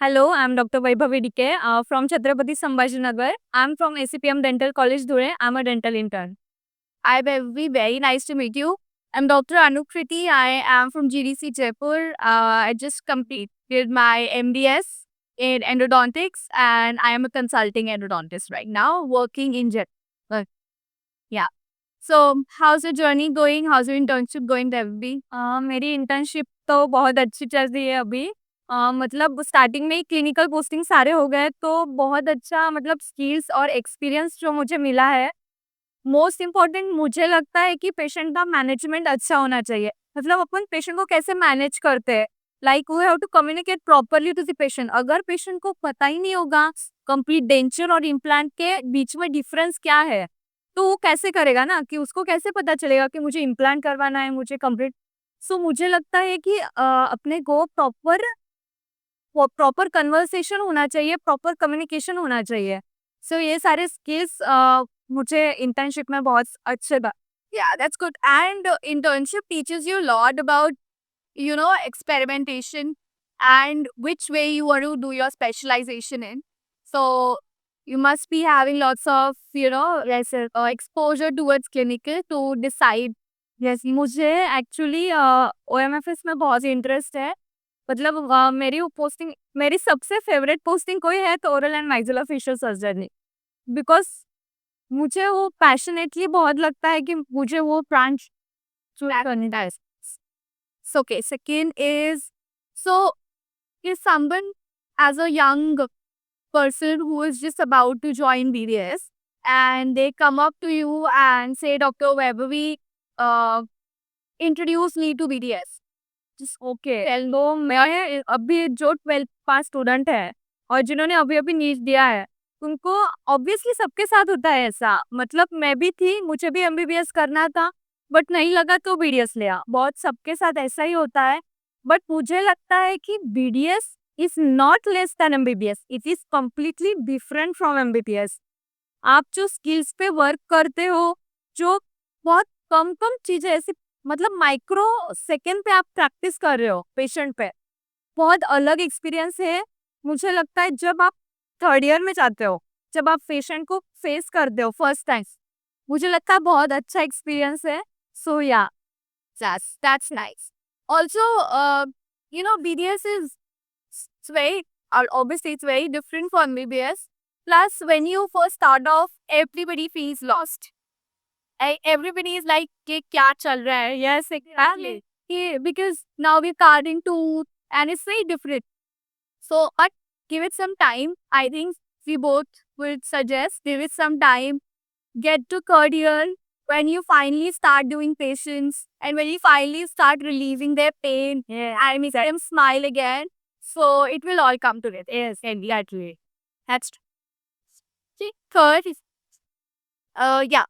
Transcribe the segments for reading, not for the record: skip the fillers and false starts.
Hello, I'm Dr. Vaibhavi DK from Chhatrapati Sambhajinagar. I'm from ACPM Dental College, Dhure. I'm a dental intern. I will be very nice to meet you. I'm Dr. Anukriti. I am from GDC Jaipur. I just completed my MDS in endodontics and I am a consulting endodontist right now working in Jaipur. Yeah. So, how's your journey going? How's your internship going, Devi? मेरी internship तो बहुत अच्छी चल रही है अभी। मतलब starting में ही क्लिनिकल पोस्टिंग सारे हो गए तो बहुत अच्छा मतलब स्किल्स और एक्सपीरियंस जो मुझे मिला है। मोस्ट इम्पोर्टेंट मुझे लगता है कि पेशेंट का मैनेजमेंट अच्छा होना चाहिए। मतलब अपन पेशेंट को कैसे मैनेज करते हैं, like we have to communicate properly to the patient. अगर पेशेंट को पता ही नहीं होगा कंप्लीट डेंचर और इम्प्लांट के बीच में डिफरेंस क्या है, तो वो कैसे करेगा ना, कि उसको कैसे पता चलेगा कि मुझे इम्प्लांट करवाना है, मुझे कंप्लीट। सो मुझे लगता है कि अपने को प्रॉपर कन्वर्सेशन होना चाहिए, प्रॉपर कम्युनिकेशन होना चाहिए। सो ये सारे स्किल्स मुझे इंटर्नशिप में बहुत अच्छे Yeah, that's good. And internship teaches you a lot about, experimentation and which way you want to do your specialization in. So you must be having lots of, yes, exposure towards clinical to decide. Yes, मुझे actually OMFS में बहुत interest है। मतलब मेरी सबसे favourite posting कोई है तो oral and maxillofacial surgery, because मुझे वो पैशनेटली बहुत लगता है कि मुझे वो ब्रांच चूज करनी चाहिए। Okay, second is, so if someone as a young person who is just about to join BDS and they come up to you and say, Dr. Vaibhavi, introduce me to BDS. Just okay. Tell दो, मैं अभी जो 12th पास student है और जिन्होंने अभी अभी NEET दिया है, उनको ऑब्वियसली सबके साथ होता है ऐसा। मतलब मैं भी थी, मुझे भी एमबीबीएस करना था बट नहीं लगा तो बीडीएस लिया। बहुत सबके साथ ऐसा ही होता है। बट मुझे लगता है कि BDS is not less than MBBS, it is completely different from MBBS. आप जो स्किल्स पे वर्क करते हो, जो बहुत कम कम चीजें ऐसी, मतलब माइक्रो सेकेंड पे आप प्रैक्टिस कर रहे हो पेशेंट पे, बहुत अलग एक्सपीरियंस है। मुझे लगता है जब आप थर्ड ईयर में जाते हो, जब आप पेशेंट को फेस करते हो फर्स्ट टाइम, मुझे लगता है बहुत अच्छा एक्सपीरियंस है। सो या, that's nice. Also, BDS is it's very, obviously it's very different from MBBS. Plus, when you first start off, everybody feels lost. Everybody is like, कि क्या चल रहा है? Yes, exactly. Yeah, because now we're carving tooth and it's very different. So, but give it some time. I think we both would suggest give it some time. Get to third year when you finally start doing patients and when you finally start relieving their pain. Yeah, I make them smile again. So it will all come together. Yes, exactly. That's true. See, third is, yeah.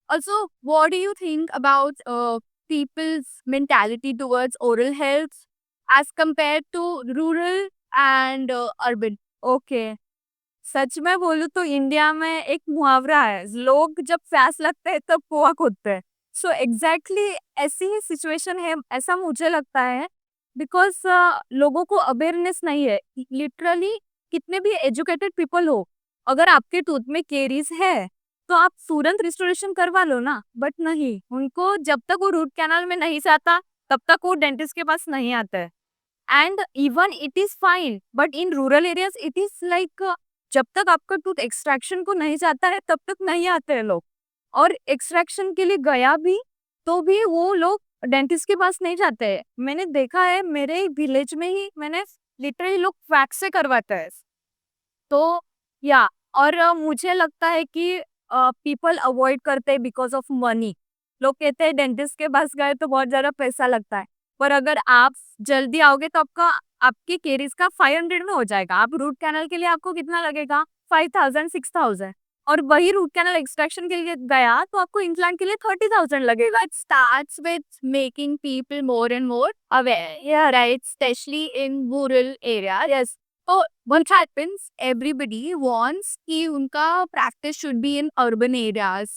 Also, what do you think about people's mentality towards oral health as compared to rural and urban? Okay. सच में बोलूं तो India में एक मुहावरा है, लोग जब प्यास लगते हैं तब कुआं खोदते हैं। सो एग्जैक्टली ऐसी ही सिचुएशन है, ऐसा मुझे लगता है। बिकॉज लोगों को अवेयरनेस नहीं है। लिटरली कितने भी एजुकेटेड पीपल हो, अगर आपके टूथ में केरीज है तो आप तुरंत रिस्टोरेशन करवा लो ना, बट नहीं, उनको जब तक वो रूट कैनाल में नहीं जाता तब तक वो डेंटिस्ट के पास नहीं आता है। And even it is fine, but in rural areas it is like, जब तक आपका टूथ एक्सट्रैक्शन को नहीं जाता है तब तक नहीं आते हैं लोग। और एक्सट्रैक्शन के लिए गया भी तो भी वो लोग डेंटिस्ट के पास नहीं जाते हैं। मैंने देखा है मेरे विलेज में ही, मैंने लिटरली लोग वैक्स से करवाते हैं। तो या, और मुझे लगता है कि पीपल अवॉइड करते हैं बिकॉज ऑफ मनी। लोग कहते हैं डेंटिस्ट के पास गए तो बहुत ज्यादा पैसा लगता है, पर अगर आप जल्दी आओगे तो आपकी केरीज का 500 में हो जाएगा। आप रूट कैनल के लिए आपको कितना लगेगा? 5000 6000। और वही रूट कैनल एक्सट्रैक्शन के लिए गया तो आपको इम्प्लांट के लिए 30,000 लगेगा। It starts with making people more and more aware, या right, especially in rural area. Yes. So what happens? Everybody wants कि उनका practice should be in urban areas,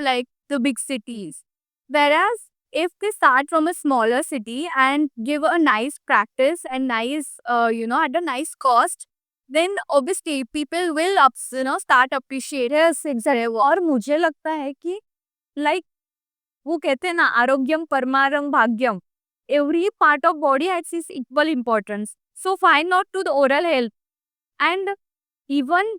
like the big cities. Whereas if they start from a smaller city and give a nice practice and nice, at a nice cost, then obviously people will start appreciate. Yes, exactly. और मुझे लगता है कि like वो कहते हैं ना, आरोग्यम परमारम Bhagyam, every part of body has its equal importance. So why not to the oral health? And even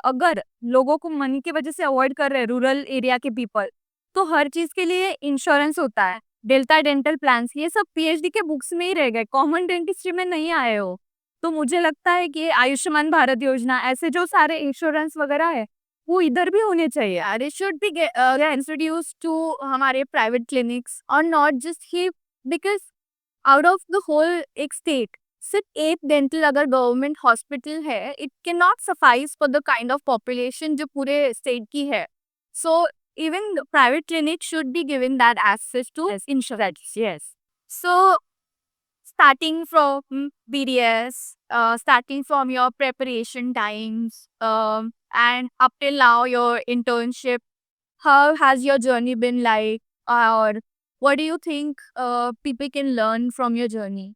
अगर लोगों को मनी की वजह से अवॉइड कर रहे हैं रूरल एरिया के पीपल, तो हर चीज के लिए इंश्योरेंस होता है, डेल्टा डेंटल प्लान्स, ये सब पीएचडी के बुक्स में ही रह गए, कॉमन डेंटिस्ट्री में नहीं आए हो। तो मुझे लगता है कि आयुष्मान भारत योजना, ऐसे जो सारे इंश्योरेंस वगैरह है, वो इधर भी होने चाहिए यार। It should be introduce to हमारे प्राइवेट क्लिनिक्स और नॉट जस्ट ही, because out of the whole एक स्टेट सिर्फ एक डेंटल अगर गवर्नमेंट हॉस्पिटल है, it can not suffice for the kind of population जो पूरे स्टेट की है। So even private clinic should be given that access to insurance. Yes, so starting from BDS, starting from your preparation times, and up till now your internship, how has your journey been like? Or what do you think people can learn from your journey?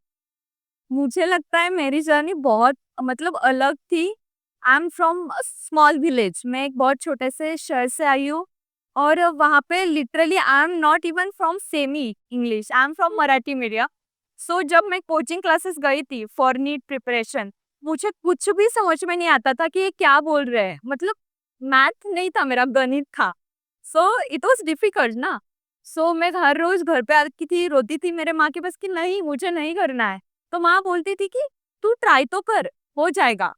मुझे लगता है मेरी journey बहुत मतलब अलग थी। आई am from small village, मैं एक बहुत छोटे से शहर से आई हूँ, और वहाँ पे literally I am not even from semi English, I am from Marathi medium. So जब मैं कोचिंग क्लासेस गई थी फॉर नीट प्रिपरेशन, मुझे कुछ भी समझ में नहीं आता था कि ये क्या बोल रहे हैं। मतलब मैथ नहीं था मेरा, गणित था। सो इट वॉज डिफिकल्ट ना। सो मैं हर रोज घर पे आती थी, रोती थी मेरे माँ के पास कि नहीं मुझे नहीं करना है। तो माँ बोलती थी कि तू ट्राई तो कर, हो जाएगा।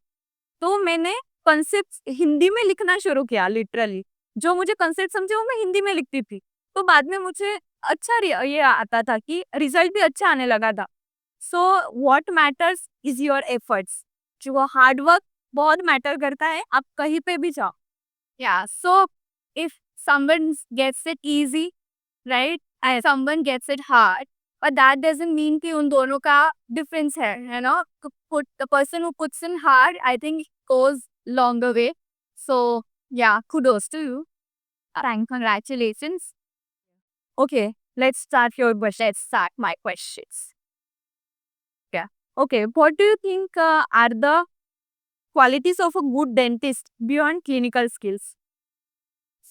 तो मैंने कॉन्सेप्ट हिंदी में लिखना शुरू किया लिटरली। जो मुझे कॉन्सेप्ट समझे वो मैं हिंदी में लिखती थी। तो बाद में मुझे अच्छा ये आता था कि रिजल्ट भी अच्छा आने लगा था। So what matters is your efforts. जो हार्ड वर्क बहुत मैटर करता है, आप कहीं पे भी जाओ। या so if someone gets it easy, right, and someone gets it hard, but that doesn't mean कि उन दोनों का difference है, you know? The person who puts in hard, I think goes longer way. So yeah, kudos to you. Thank, congratulations. Okay, let's start your question. Let's start my questions. Yeah. Okay, what do you think are the qualities of a good dentist beyond clinical skills?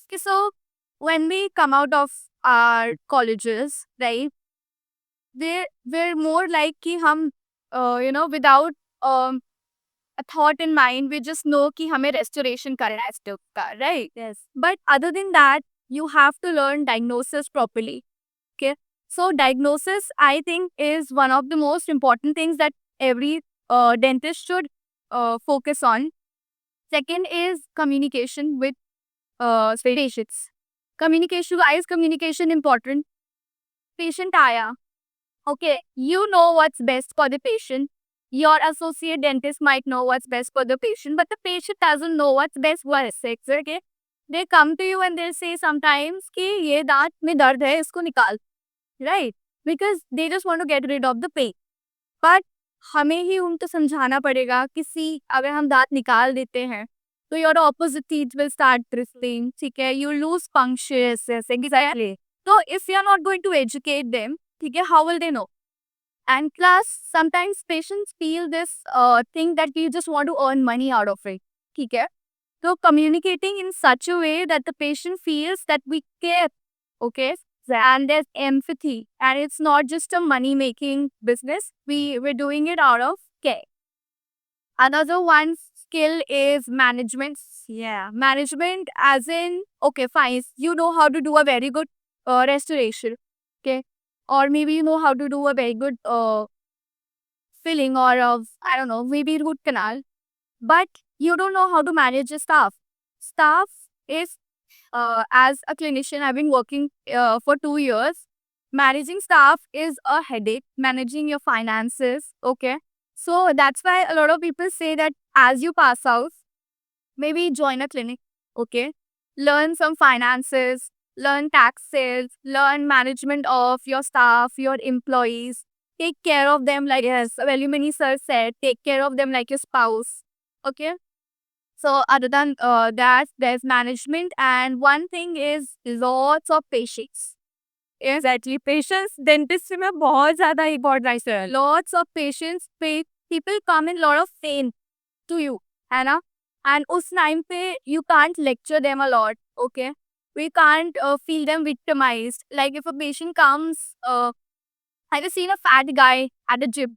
Okay, so when we come out of our colleges, right, we're more like कि हम without a thought in mind, we just know कि हमें restoration करना है tooth का, right? Yes. But other than that, you have to learn diagnosis properly. Okay, so diagnosis I think is one of the most important things that every dentist should focus on. Second is communication with patients. Communication, why is communication important? Patient आया, okay, you know what's best for the patient. Your associate dentist might know what's best for the patient, but the patient doesn't know what's best for his sex, okay? They come to you and they'll say sometimes कि ये दांत में दर्द है, इसको निकाल, right? Because they just want to get rid of the pain. But हमें ही उनको समझाना पड़ेगा किसी अगर हम दांत निकाल देते हैं तो your opposite teeth will start bristling, ठीक है? You lose punctures, exactly. So if you're not going to educate them, ठीक है, how will they know? And plus, sometimes patients feel this thing that we just want to earn money out of it. ठीक है? So communicating in such a way that the patient feels that we care, okay? And there's empathy, and it's not just a money-making business. We're doing it out of care. Another one skill is management. Yeah, management as in, okay, fine, you know how to do a very good restoration, okay? Or maybe you know how to do a very good filling or I don't know, maybe root canal, but you don't know how to manage the staff. Staff is, as a clinician, I've been working for 2 years. Managing staff is a headache, managing your finances, okay? So that's why a lot of people say that as you pass out, maybe join a clinic, okay? Learn some finances, learn taxes, learn management of your staff, your employees. Take care of them like, yes, Velumani sir said, take care of them like your spouse, okay? So other than that, there's management, and one thing is lots of patience. Exactly, patience dentistry में बहुत ज़्यादा important है. Lots of patience. People come in lot of pain to you. है ना? And उस time पे you can't lecture them a lot, okay? We can't feel them victimized. Like if a patient comes, have you seen a fat guy at the gym?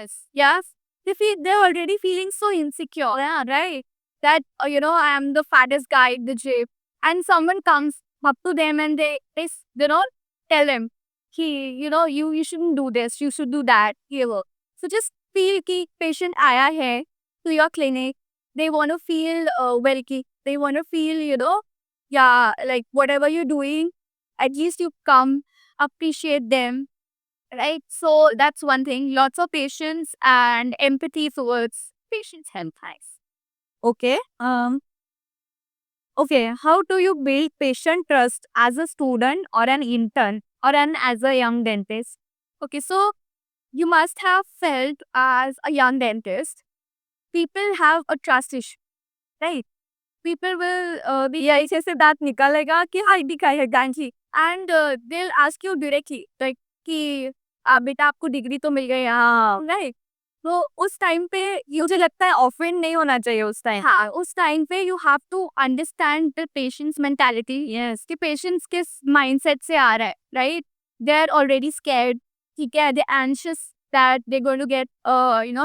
Yes. Yes. They're already feeling so insecure. Yeah, right. That, I am the fattest guy at the gym. And someone comes up to them and they tell them, you shouldn't do this, you should do that. Here. So just feel कि patient आया है to your clinic. They want to feel well. They want to feel, yeah, like whatever you're doing, at least you come, appreciate them, right? So that's one thing. Lots of patience and empathy towards patients help guys. Okay. Okay. How do you build patient trust as a student or an intern or as a young dentist? Okay, so you must have felt as a young dentist, people have a trust issue, right? People will be या ऐसे से दांत निकालेगा कि हाँ दिखाई है Gandhi and they'll ask you directly like कि बेटा आपको डिग्री तो मिल गई, हाँ राइट? तो उस टाइम पे मुझे लगता है ऑफेंड नहीं होना चाहिए उस टाइम, हाँ उस टाइम पे you have to understand the patient's mentality, yes कि पेशेंट्स किस माइंडसेट से आ रहा है, right? They are already scared, ठीक है, they anxious that they going to get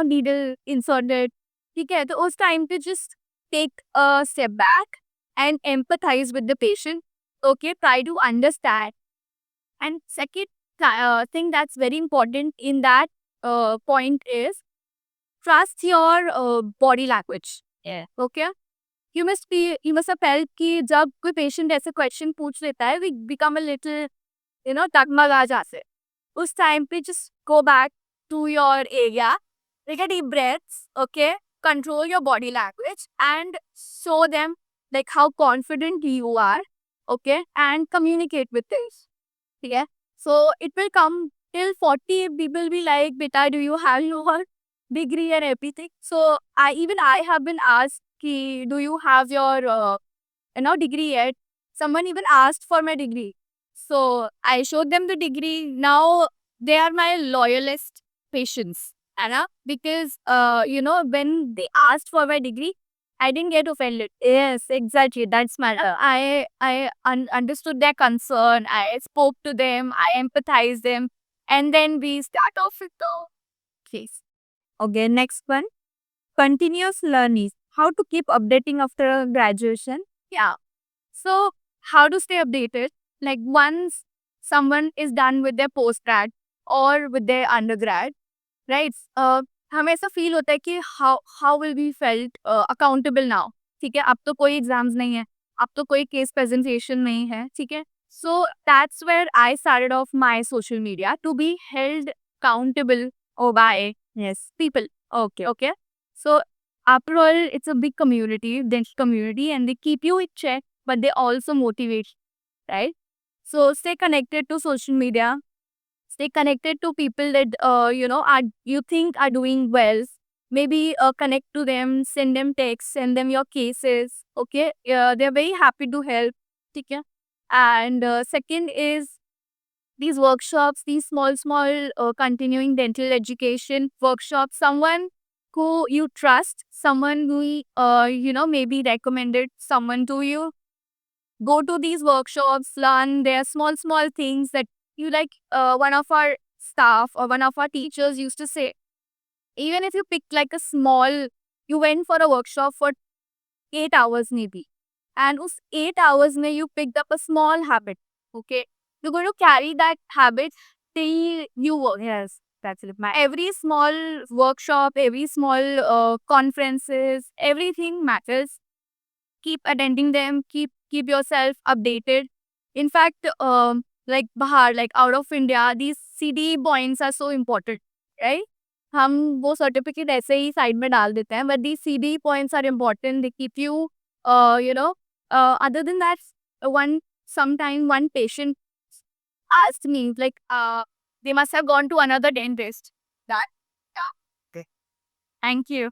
needle inserted, ठीक है? तो उस टाइम पे just take a step back and empathize with the patient. Okay, try to understand. And second thing that's very important in that point is trust your body language. Yeah. Okay. You must have felt कि जब कोई patient ऐसे question पूछ लेता है, we become a little, डगमगा जाते हैं. उस time पे just go back to your area, take a deep breaths, okay? Control your body language and show them like how confident you are, okay? And communicate with this. Yeah. So it will come till 40, people will be like, beta, do you have your degree and everything? So I have been asked, ki, do you have your degree yet? Someone even asked for my degree. So I showed them the degree. Now they are my loyalist patients. Anna, because when they asked for my degree, I didn't get offended. Yes, exactly. That's my. I understood their concern. I spoke to them. I empathized them, and then we start off with the case. Okay, next one. Continuous learning. How to keep updating after graduation? Yeah. So how to stay updated? Like once someone is done with their postgrad or with their undergrad, right? हमें ऐसा feel होता है कि how will be felt accountable now, ठीक है? अब तो कोई एग्जाम्स नहीं है, अब तो कोई केस प्रेजेंटेशन नहीं है, ठीक है? So that's where I started off my social media to be held accountable or by yes people. Okay. So after all, it's a big community, dense community, and they keep you in check, but they also motivate, right? So stay connected to social media, stay connected to people that are you think are doing well. Maybe connect to them, send them texts, send them your cases, okay? They're very happy to help, okay? And second is these workshops, these small continuing dental education workshops, someone who you trust, someone who maybe recommended someone to you, go to these workshops, learn their small things that you like. One of our staff or one of our teachers used to say, even if you picked like a small, you went for a workshop for 8 hours maybe, and us 8 hours mein you picked up a small habit, okay? You're going to carry that habit till you work. Yes, that's it. Every small workshop, every small conferences, everything matters. Keep attending them, keep yourself updated. In fact, like Bahar, like out of India, these CDE points are so important, right? हम वो certificate ऐसे ही side में डाल देते हैं, but these CDE points are important. They keep you, other than that, sometime one patient asked me, like, they must have gone to another dentist. That, yeah. Okay. Thank you.